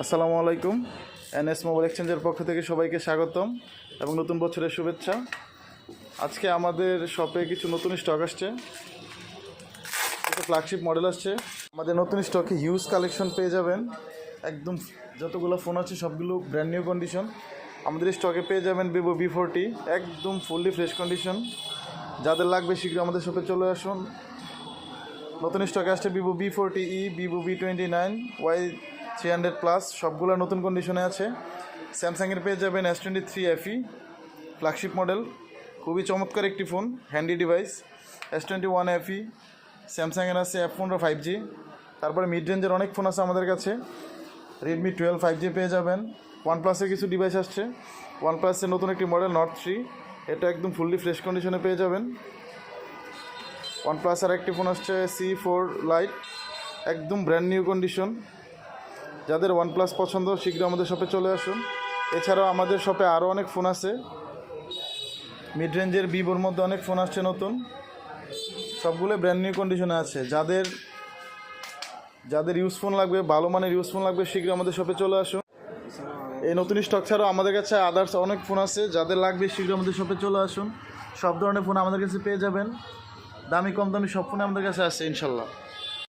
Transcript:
আসসালামু আলাইকুম। NS mobile এক্সচেঞ্জের পক্ষ থেকে সবাইকে স্বাগতম এবং নতুন বছরের শুভেচ্ছা। আজকে আমাদের শপে কিছু নতুন স্টক আসছে, কিছু ফ্ল্যাগশিপ মডেল আসছে। আমাদের নতুন স্টকে হিউজ কালেকশন পেয়ে যাবেন। একদম যতগুলো ফোন আছে সবগুলো ব্র্যান্ড নিউ কন্ডিশন আমাদের স্টকে পেয়ে যাবেন। ভিভো V40 একদম ফুললি ফ্রেশ কন্ডিশন। যাদের লাগবে শীঘ্র আমাদের শপে চলে আসুন। নতুন স্টকে আসছে Vivo V40e, Vivo V29, Y300+, সবগুলো নতুন কন্ডিশনে আছে। স্যামসাংয়ের পেয়ে যাবেন S23 FE ফ্ল্যাগশিপ মডেল, খুবই চমৎকার একটি phone, handy device. S21 FE স্যামসাংয়ের আছে, F15 5G। তারপরে মিড রেঞ্জের অনেক ফোন আছে আমাদের কাছে। Redmi 12 5G পেয়ে যাবেন। ওয়ানপ্লাসের কিছু ডিভাইস আসছে। ওয়ানপ্লাসের নতুন একটি মডেল Nord 3, এটা একদম ফুললি ফ্রেশ কন্ডিশনে পেয়ে যাবেন। ওয়ানপ্লাস আর একটি ফোন আসছে C4 Lite, একদম ব্র্যান্ড নিউ কন্ডিশন। যাদের ওয়ানপ্লাস পছন্দ শীঘ্র আমাদের শপে চলে আসুন। এছাড়াও আমাদের শপে আরও অনেক ফোন আছে। মিড রেঞ্জের ভিভোর মধ্যে অনেক ফোন আসছে নতুন, সবগুলো ব্র্যান্ড নিউ কন্ডিশনে আছে। যাদের ইউজ ফোন লাগবে, ভালো মানের ইউজ ফোন লাগবে, শীঘ্র আমাদের শপে চলে আসুন। এই নতুন স্টক ছাড়াও আমাদের কাছে আদার্স অনেক ফোন আছে, যাদের লাগবে শীঘ্র আমাদের শপে চলে আসুন। সব ধরনের ফোন আমাদের কাছে পেয়ে যাবেন। দামি কম দামি সব ফোন আমাদের কাছে আছে ইনশাল্লাহ।